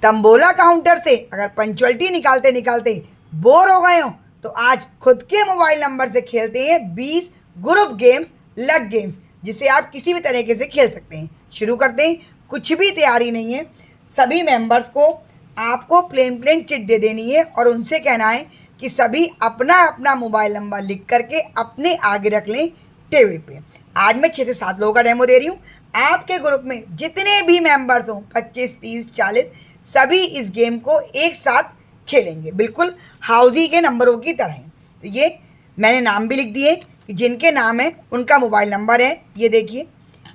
Tambola counter से अगर punctuality निकालते निकालते बोर हो गए हो तो आज खुद के मोबाइल नंबर से खेलते हैं 20 ग्रुप गेम्स, लक गेम्स, जिसे आप किसी भी तरीके से खेल सकते हैं। शुरू करते हैं। कुछ भी तैयारी नहीं है, सभी मेंबर्स को आपको प्लेन चिट दे देनी है और उनसे कहना है कि सभी अपना अपना मोबाइल नंबर लिख करके अपने आगे रख लें टेबल पे। आज मैं 6 से 7 लोगों का डेमो दे रही हूँ। आपके ग्रुप में जितने भी मेंबर्स हों 25, 30, 40 सभी इस गेम को एक साथ खेलेंगे, बिल्कुल हाउजी के नंबरों की तरह। तो ये मैंने नाम भी लिख दिए कि जिनके नाम है उनका मोबाइल नंबर है। ये देखिए,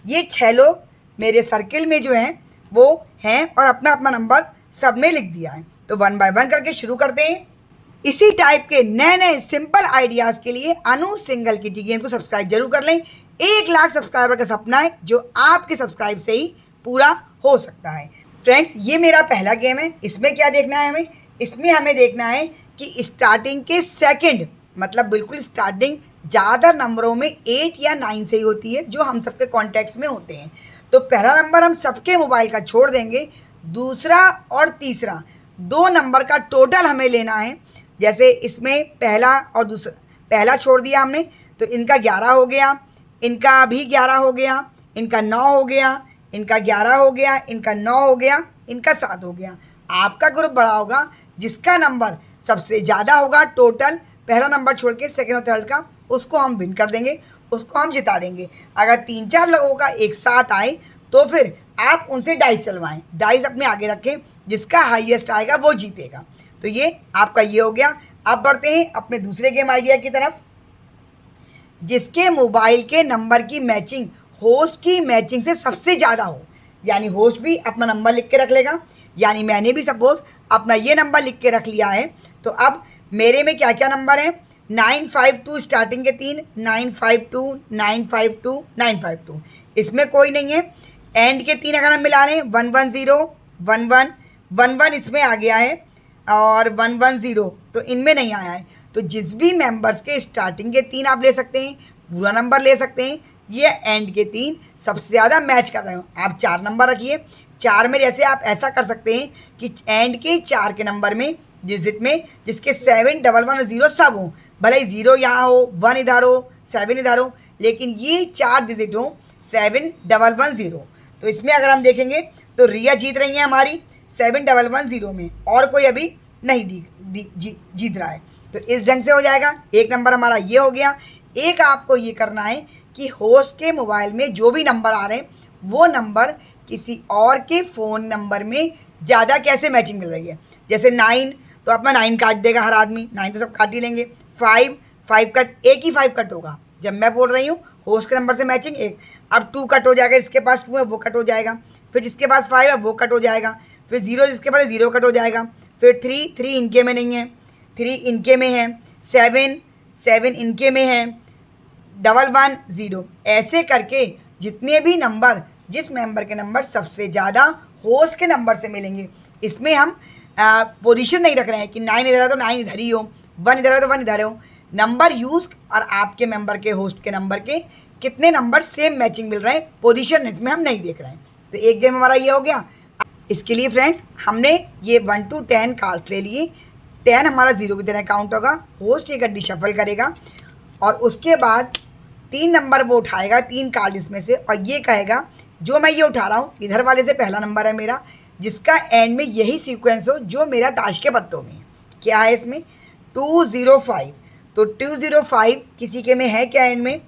ये 6 लोग मेरे सर्किल में जो हैं वो हैं और अपना अपना नंबर सब ने लिख दिया है। तो 1 बाय 1 करके शुरू करते हैं। इसी टाइप के नए नए सिंपल आइडियाज़ के लिए अनु सिंगल किटी गेम को सब्सक्राइब जरूर कर लें। 1 लाख सब्सक्राइबर का सपना है जो आपके सब्सक्राइब से ही पूरा हो सकता है। फ्रेंड्स, ये मेरा पहला गेम है। इसमें क्या देखना है हमें? इसमें हमें देखना है कि स्टार्टिंग के सेकंड, मतलब बिल्कुल स्टार्टिंग ज़्यादा नंबरों में 8 या 9 से ही होती है जो हम सबके कॉन्टैक्ट्स में होते हैं। तो पहला नंबर हम सबके मोबाइल का छोड़ देंगे, दूसरा और तीसरा 2 नंबर का टोटल हमें लेना है। जैसे इसमें पहला और दूसरा, पहला छोड़ दिया हमने तो इनका 11 हो गया, इनका भी 11 हो गया, इनका 9 हो गया, इनका 11 हो गया, इनका 9 हो गया, इनका 7 हो गया। आपका ग्रुप बड़ा होगा, जिसका नंबर सबसे ज़्यादा होगा टोटल पहला नंबर छोड़ के सेकेंड और थर्ड का, उसको हम विन कर देंगे, उसको हम जिता देंगे। अगर 3-4 लोगों का एक साथ आए तो फिर आप उनसे डाइस चलवाएं, डाइस अपने आगे रखें, जिसका हाईएस्ट आएगा वो जीतेगा। तो ये आपका ये हो गया। अब बढ़ते हैं अपने दूसरे गेम आइडिया की तरफ। जिसके मोबाइल के नंबर की मैचिंग होस्ट की मैचिंग से सबसे ज़्यादा हो, यानी होस्ट भी अपना नंबर लिख के रख लेगा, यानी मैंने भी सपोज अपना ये नंबर लिख के रख लिया है। तो अब मेरे में क्या क्या नंबर हैं? 952 स्टार्टिंग के 3, 952, 952, 952, इसमें कोई नहीं है। एंड के 3 अगर हम मिला लें 110, 11, 11 इसमें आ गया है और 110 तो इनमें नहीं आया है। तो जिस भी मेंबर्स के स्टार्टिंग के 3 आप ले सकते हैं, पूरा नंबर ले सकते हैं, ये एंड के 3 सबसे ज़्यादा मैच कर रहे हो। आप 4 नंबर रखिए। 4 में जैसे आप ऐसा कर सकते हैं कि एंड के 4 के नंबर में डिजिट में जिसके 7, 1, 1 और 0 सब हो, भले ही 0 यहाँ हो, 1 इधर हो, 7 इधर हो, लेकिन ये 4 डिजिट हो 7, 1, 1, 0। तो इसमें अगर हम देखेंगे तो रिया जीत रही है हमारी 7, 1, 1, 0 में, और कोई अभी नहीं जीत रहा है। तो इस ढंग से हो जाएगा। एक नंबर हमारा ये हो गया। एक आपको ये करना है कि होस्ट के मोबाइल में जो भी नंबर आ रहे हैं वो नंबर किसी और के फ़ोन नंबर में ज़्यादा कैसे मैचिंग मिल रही है। जैसे 9 तो अपना 9 काट देगा हर आदमी, 9 तो सब काट ही लेंगे। 5 कट, एक ही 5 कट होगा जब मैं बोल रही हूँ होस्ट के नंबर से मैचिंग एक। अब 2 कट हो जाएगा, जिसके पास 2 है वो कट हो जाएगा, फिर जिसके पास 5 है वो कट हो जाएगा, फिर 0 जिसके पास 0 कट हो जाएगा, फिर 3 इनके में नहीं है, 3 इनके में है, 7 इनके में है, 1, 1, 0। ऐसे करके जितने भी नंबर, जिस मेंबर के नंबर सबसे ज़्यादा होस्ट के नंबर से मिलेंगे, इसमें हम पोजीशन नहीं रख रहे हैं कि 9 इधर है तो 9 इधर ही हो, 1 इधर है तो 1 इधर हो। नंबर यूज़ और आपके मेंबर के होस्ट के नंबर के कितने नंबर सेम मैचिंग मिल रहे हैं, पोजीशन इसमें हम नहीं देख रहे हैं। तो एक गेम हमारा ये हो गया। इसके लिए फ्रेंड्स हमने ये 1 to 10 कार्ड ले लिए। 10 हमारा 0 की तरह काउंट होगा। होस्ट ये गड्डी शफल करेगा और उसके बाद 3 नंबर वो उठाएगा, 3 कार्ड इसमें से, और ये कहेगा जो मैं ये उठा रहा हूँ इधर वाले से पहला नंबर है मेरा, जिसका एंड में यही सीक्वेंस हो जो मेरा ताश के पत्तों में है। क्या है इसमें? 205। तो 205 किसी के में है क्या एंड में?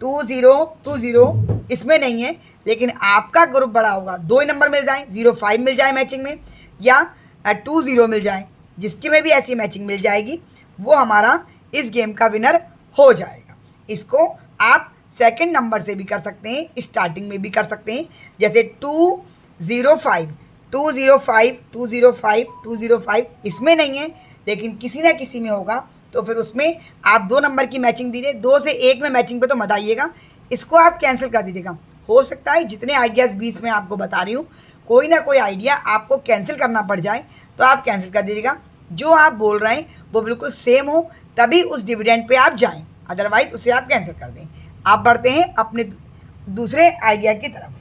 2020 इसमें नहीं है, लेकिन आपका ग्रुप बड़ा होगा, 2 ही नंबर मिल जाए, 05 मिल जाए मैचिंग में या 20 मिल जाए, जिसकी में भी ऐसी मैचिंग मिल जाएगी वो हमारा इस गेम का विनर हो जाएगा। इसको आप सेकंड नंबर से भी कर सकते हैं, स्टार्टिंग में भी कर सकते हैं। जैसे 205, 205, 205, 205 इसमें नहीं है, लेकिन किसी ना किसी में होगा, तो फिर उसमें आप 2 नंबर की मैचिंग दीजिए। 2 से 1 में मैचिंग पे तो मत आइएगा, इसको आप कैंसिल कर दीजिएगा। हो सकता है जितने आइडियाज़ 20 में आपको बता रही हूँ, कोई ना कोई आइडिया आपको कैंसिल करना पड़ जाए, तो आप कैंसिल कर दीजिएगा। जो आप बोल रहे हैं वो बिल्कुल सेम हो तभी उस डिविडेंड पे आप जाएं, अदरवाइज उसे आप कैंसिल कर दें। आप बढ़ते हैं अपने दूसरे आइडिया की तरफ।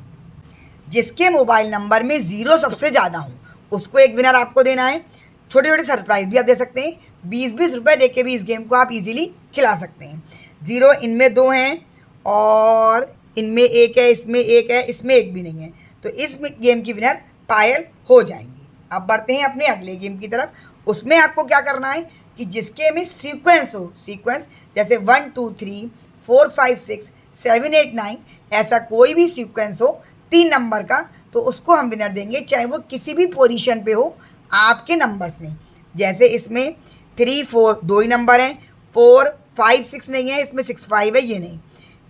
जिसके मोबाइल नंबर में 0 सबसे ज़्यादा हो उसको एक विनर आपको देना है। छोटे छोटे सरप्राइज भी आप दे सकते हैं, 20-20 रुपये दे के भी इस गेम को आप इजीली खिला सकते हैं। 0 इनमें 2 हैं और इनमें 1 है, इसमें 1 है, इसमें 1 भी नहीं है, तो इस गेम की विनर पायल हो जाएंगी। अब बढ़ते हैं अपने अगले गेम की तरफ। उसमें आपको क्या करना है कि जिसके में सीक्वेंस हो, सीक्वेंस जैसे 1 2 3 4 5 6 7 8 9, ऐसा कोई भी सीक्वेंस हो 3 नंबर का, तो उसको हम विनर देंगे, चाहे वो किसी भी पोजीशन पे हो आपके नंबर्स में। जैसे इसमें 3 4 दो ही नंबर हैं, 4 5 6 नहीं है, इसमें 6 5 है, ये नहीं,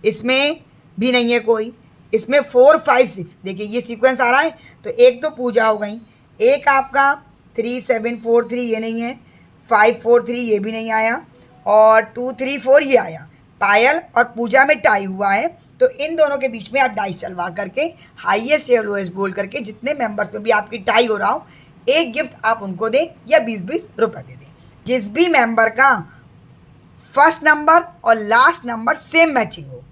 इसमें भी नहीं है कोई, इसमें 4 5 6, देखिए ये सीक्वेंस आ रहा है। तो एक तो पूजा हो गई, एक आपका 3 7 4 3 ये नहीं है, 5 4 3 ये भी नहीं आया, और 2 3 4 ये आया। पायल और पूजा में टाई हुआ है, तो इन दोनों के बीच में आप डाइस चलवा करके हाईएस्ट या लोएस्ट बोल करके जितने मेंबर्स में भी आपकी टाई हो रहा हो, एक गिफ्ट आप उनको दें या 20-20 रुपये दे दें। जिस भी मेंबर का फर्स्ट नंबर और लास्ट नंबर सेम मैचिंग हो,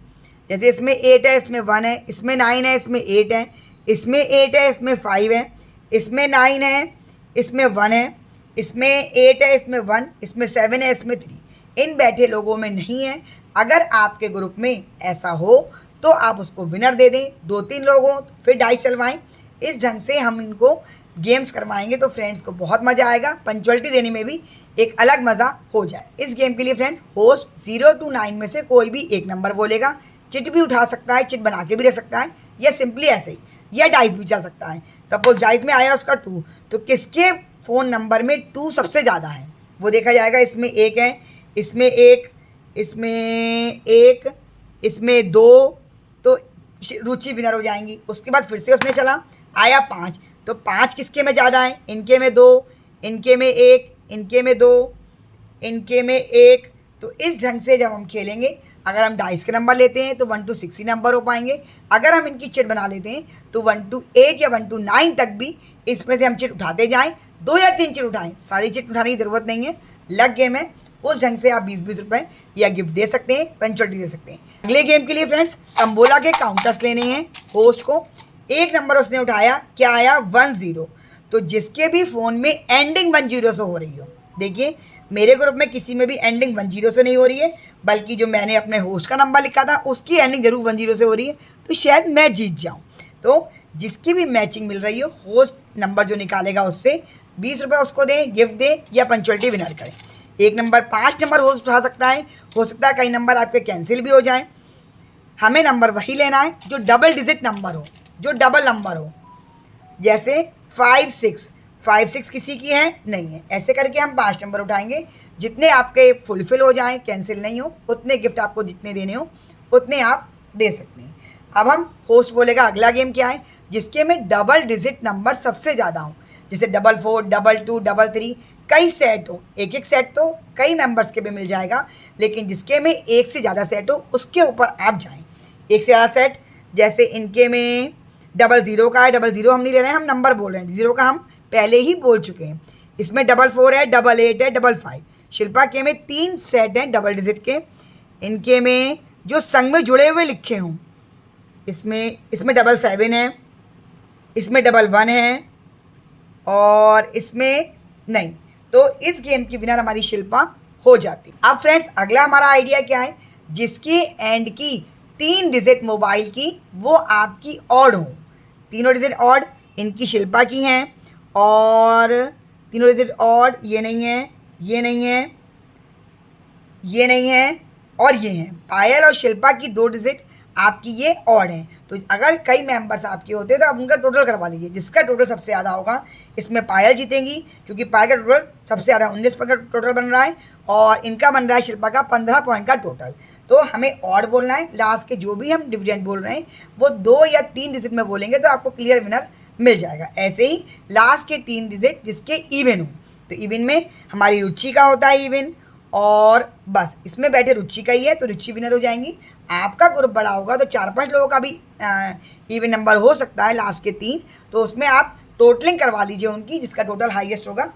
जैसे इसमें 8 है, इसमें 1 है, इसमें 9 है, इसमें 8 है, इसमें 8 है, इसमें 5 है, इसमें 9 है, इसमें 1 है, इसमें 8 है, इसमें 1, इसमें 7 है, इसमें 3, इन बैठे लोगों में नहीं है। अगर आपके ग्रुप में ऐसा हो तो आप उसको विनर दे दें। 2-3 लोग हों तो फिर डाइस चलवाएं। इस ढंग से हम इनको गेम्स करवाएंगे तो फ्रेंड्स को बहुत मज़ा आएगा, पंचुअलिटी देने में भी एक अलग मज़ा हो जाए। इस गेम के लिए फ्रेंड्स होस्ट 0 to 9 में से कोई भी एक नंबर बोलेगा। चिट भी उठा सकता है, चिट बना के भी रह सकता है, या सिंपली ऐसे ही, या डाइस भी चल सकता है। सपोज डाइस में आया उसका 2, तो किसके फ़ोन नंबर में 2 सबसे ज़्यादा है वो देखा जाएगा। इसमें 1 है, इसमें 1, इसमें 1, इसमें 2, तो रुचि विनर हो जाएंगी। उसके बाद फिर से उसने चला, आया 5, तो 5 किसके में ज़्यादा है, इनके में 2, इनके में 1, इनके में 2, इनके में 1। तो इस ढंग से जब हम खेलेंगे, अगर हम डाइस के नंबर लेते हैं तो 1 to 6 ही नंबर हो पाएंगे। अगर हम इनकी चिट बना लेते हैं तो 1 to 8 या 1 to 9 तक भी इसमें से हम चिट उठाते जाएं। 2 या 3 चिट उठाएं, सारी चिट उठाने की ज़रूरत नहीं है, लग गेम है। उस ढंग से आप 20-20 रुपये या गिफ्ट दे सकते हैं, पंचुअलिटी दे सकते हैं। अगले गेम के लिए फ्रेंड्स तंबोला के काउंटर्स लेने हैं। होस्ट को एक नंबर उसने उठाया, क्या आया, 10, तो जिसके भी फ़ोन में एंडिंग 10 से हो रही हो, देखिए मेरे ग्रुप में किसी में भी एंडिंग 10 से नहीं हो रही है, बल्कि जो मैंने अपने होस्ट का नंबर लिखा था उसकी एंडिंग जरूर 10 से हो रही है, तो शायद मैं जीत जाऊँ। तो जिसकी भी मैचिंग मिल रही हो, होस्ट नंबर जो निकालेगा उससे 20 रुपये उसको दें, गिफ्ट दें या पंचुअलिटी विनर करें। एक नंबर 5 नंबर होस्ट उठा सकता है, हो सकता है कई नंबर आपके कैंसिल भी हो जाएं। हमें नंबर वही लेना है जो डबल डिजिट नंबर हो, जो डबल नंबर हो, जैसे 5 6, 5 6 किसी की है नहीं है, ऐसे करके हम 5 नंबर उठाएंगे। जितने आपके फुलफिल हो जाएं, कैंसिल नहीं हो, उतने गिफ्ट आपको जितने देने हो उतने आप दे सकते हैं। अब हम होस्ट बोलेगा अगला गेम क्या है, जिसके में डबल डिजिट नंबर सबसे ज़्यादा हो, जैसे 4 4 2 3, कई सेट हो, एक एक सेट तो कई मेंबर्स के भी मिल जाएगा, लेकिन जिसके में एक से ज़्यादा सेट हो उसके ऊपर आप जाएं। एक से ज़्यादा सेट, जैसे इनके में 00 का है, 00 हम नहीं ले रहे हैं, हम नंबर बोल रहे हैं, 0 का हम पहले ही बोल चुके हैं। इसमें 4 है, 8 है, 5। शिल्पा के में 3 सेट हैं डबल डिजिट के, इनके में जो संग में जुड़े हुए लिखे हों, इसमें 7 है, इसमें 1 है, और इसमें नहीं। तो इस गेम की विनर हमारी शिल्पा हो जाती। अब फ्रेंड्स अगला हमारा आइडिया क्या है, जिसकी एंड की 3 डिजिट मोबाइल की वो आपकी ऑड हो, तीनों डिजिट ऑड इनकी शिल्पा की हैं, और तीनों डिजिट ऑड ये नहीं है, ये नहीं है, ये नहीं है, और ये हैं। पायल और शिल्पा की 2 डिजिट आपकी ये ऑड हैं। तो अगर कई मेंबर्स आपके होते हैं तो आप उनका टोटल करवा लीजिए, जिसका टोटल सबसे ज़्यादा होगा इसमें पायल जीतेंगी, क्योंकि पायल का टोटल सबसे ज़्यादा 19 पॉइंट का टोटल बन रहा है, और इनका बन रहा है शिल्पा का 15 पॉइंट का टोटल। तो हमें ऑड बोलना है, लास्ट के जो भी हम डिविडेंड बोल रहे हैं वो 2 या 3 डिजिट में बोलेंगे तो आपको क्लियर विनर मिल जाएगा। ऐसे ही लास्ट के 3 डिजिट जिसके इवन हो, तो इवन में हमारी रुचि का होता है इवन, और बस इसमें बैठे रुचि का ही है तो रुचि विनर हो जाएंगी। आपका ग्रुप बड़ा होगा तो 4-5 लोगों का भी इवन नंबर हो सकता है, लास्ट के 3, तो उसमें आप टोटलिंग करवा लीजिए उनकी, जिसका टोटल हाईएस्ट होगा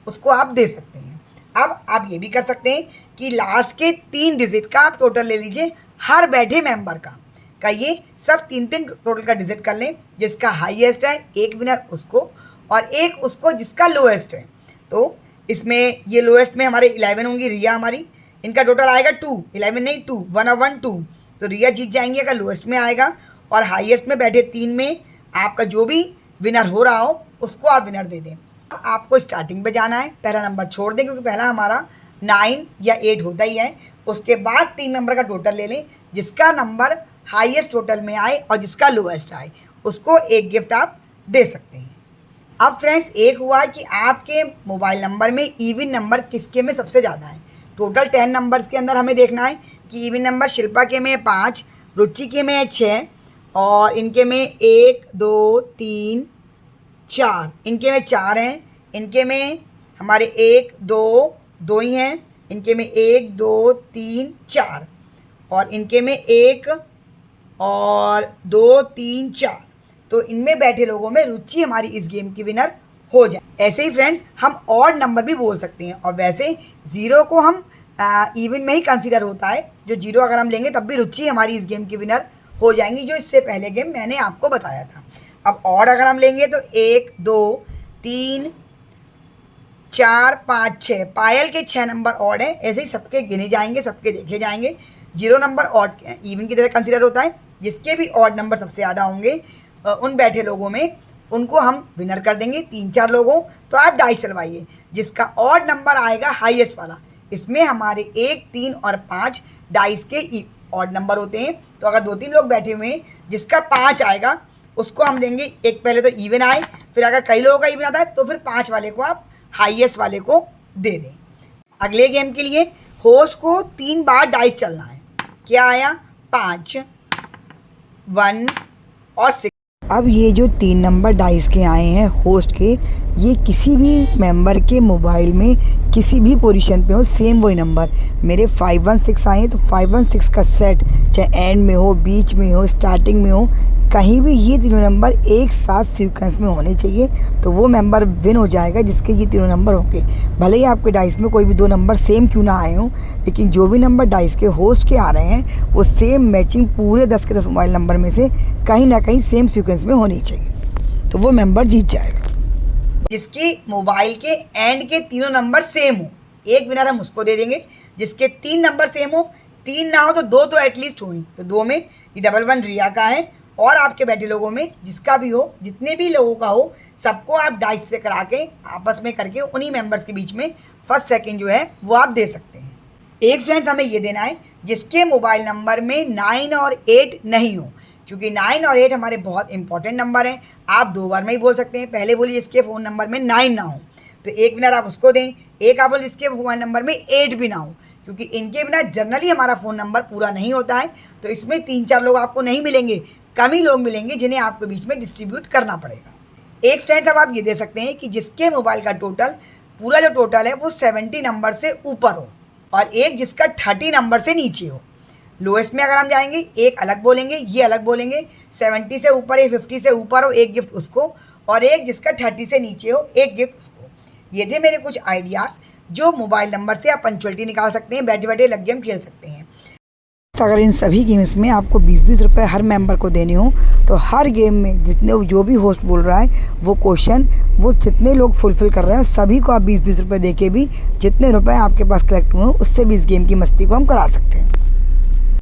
उसको आप दे सकते हैं। अब आप ये भी कर सकते हैं कि लास्ट के 3 डिजिट का आप टोटल ले लीजिए हर बैठे मेंबर का ये सब 3-3 टोटल का डिजिट कर लें, जिसका हाईएस्ट है एक विनर उसको, और एक उसको जिसका लोएस्ट है। तो इसमें ये लोएस्ट में हमारे 11 होंगी, रिया हमारी, इनका टोटल आएगा 2, 11 नहीं 2, 1 और 1 2, तो रिया जीत जाएंगी अगर लोएस्ट में आएगा। और हाईएस्ट में बैठे 3 में आपका जो भी विनर हो रहा हो उसको आप विनर दे दें। आपको स्टार्टिंग पे जाना है, पहला नंबर छोड़ दें क्योंकि पहला हमारा 9 या 8 होता ही है। उसके बाद 3 नंबर का टोटल ले लें, जिसका नंबर हाईएस्ट टोटल में आए और जिसका लोएस्ट आए उसको एक गिफ्ट आप दे सकते हैं। अब फ्रेंड्स एक हुआ कि आपके मोबाइल नंबर में इवन नंबर किसके में सबसे ज़्यादा है। टोटल 10 नंबर्स के अंदर हमें देखना है कि इवन नंबर शिल्पा के में 5, रुचि के में 6 और इनके में 1 2 3 4, इनके में 4 हैं, इनके में हमारे 1 2 ही हैं, इनके में 1 2 3 4 और इनके में 1 और 2 3 4। तो इनमें बैठे लोगों में रुचि हमारी इस गेम की विनर हो जाए। ऐसे ही फ्रेंड्स हम ऑड नंबर भी बोल सकते हैं और वैसे 0 को हम इवन में ही कंसीडर होता है। जो 0 अगर हम लेंगे तब भी रुचि हमारी इस गेम की विनर हो जाएंगी, जो इससे पहले गेम मैंने आपको बताया था। अब ऑड अगर हम लेंगे तो 1 2 3 4 5 6, पायल के 6 नंबर ऑड है। ऐसे ही सबके गिने जाएंगे, सबके देखे जाएंगे। 0 नंबर ऑड इवन की तरह कंसीडर होता है। जिसके भी ऑड नंबर सबसे ज़्यादा होंगे उन बैठे लोगों में उनको हम विनर कर देंगे, 3-4 लोगों। तो आप डाइस चलवाइए, जिसका ऑड नंबर आएगा हाईएस्ट वाला। इसमें हमारे 1 3 और 5 डाइस के ऑड नंबर होते हैं। तो अगर 2-3 लोग बैठे हुए हैं, जिसका 5 आएगा उसको हम देंगे एक, पहले तो इवन आए, फिर अगर कई लोगों का इवन आता है तो फिर 5 वाले को आप हाईएस्ट वाले को दे दें। अगले गेम के लिए होस्ट को 3 बार डाइस चलना है। क्या आया? 5, 1 और 6। अब ये जो 3 नंबर डाइस के आए हैं होस्ट के, ये किसी भी मेंबर के मोबाइल में किसी भी पोजीशन पे हो, सेम वही नंबर। मेरे 5 1 6 आए हैं तो 5 1 6 का सेट चाहे एंड में हो, बीच में हो, स्टार्टिंग में हो, कहीं भी ये तीनों नंबर एक साथ सीक्वेंस में होने चाहिए। तो वो मेंबर विन हो जाएगा जिसके ये तीनों नंबर होंगे। भले ही आपके डाइस में कोई भी 2 नंबर सेम क्यों ना आए हों, लेकिन जो भी नंबर डाइस के होस्ट के आ रहे हैं वो सेम मैचिंग पूरे 10 के 10 मोबाइल नंबर में से कहीं ना कहीं सेम सीक्वेंस में होनी चाहिए, तो वो मेंबर जीत जाएगा। जिसके मोबाइल के एंड के तीनों नंबर सेम हो, एक विनर हम उसको दे देंगे। जिसके 3 नंबर सेम हो, 3 ना हो तो 2 तो एटलीस्ट हो ही। तो 2 में ये 1 रिया का है और आपके बैठे लोगों में जिसका भी हो, जितने भी लोगों का हो, सबको आप डाइस से करा के आपस में करके उन्हीं मेंबर्स के बीच में फर्स्ट सेकंड जो है वो आप दे सकते हैं। एक फ्रेंड्स हमें ये देना है जिसके मोबाइल नंबर में 9 और 8 नहीं हो, क्योंकि 9 और 8 हमारे बहुत इंपॉर्टेंट नंबर हैं। आप 2 बार में ही बोल सकते हैं। पहले बोलिए जिसके फ़ोन नंबर में 9 ना हो, तो एक विनर आप उसको दें। एक आप बोलिए जिसके मोबाइल नंबर में 8 भी ना हो, क्योंकि इनके बिना जनरली हमारा फ़ोन नंबर पूरा नहीं होता है। तो इसमें 3-4 लोग आपको नहीं मिलेंगे, कम ही लोग मिलेंगे जिन्हें आपके बीच में डिस्ट्रीब्यूट करना पड़ेगा। एक फ्रेंड्स अब आप ये दे सकते हैं कि जिसके मोबाइल का टोटल पूरा जो टोटल है वो 70 नंबर से ऊपर हो और एक जिसका 30 नंबर से नीचे हो। लोएस्ट में अगर हम जाएंगे एक अलग बोलेंगे, ये अलग बोलेंगे। 70 से ऊपर या 50 से ऊपर हो एक गिफ्ट उसको, और एक जिसका 30 से नीचे हो एक गिफ्ट उसको। ये थे मेरे कुछ आइडियाज़ जो मोबाइल नंबर से आप पंचुअलिटी निकाल सकते हैं, बैठे बैठे लग गेम खेल सकते हैं। अगर इन सभी गेम्स में आपको 20-20 रुपये हर मेंबर को देने हो तो हर गेम में जितने जो भी होस्ट बोल रहा है वो क्वेश्चन वो जितने लोग फुलफिल कर रहे हैं सभी को आप 20-20 रुपये दे के भी जितने रुपए आपके पास कलेक्ट हुए उससे भी इस गेम की मस्ती को हम करा सकते हैं।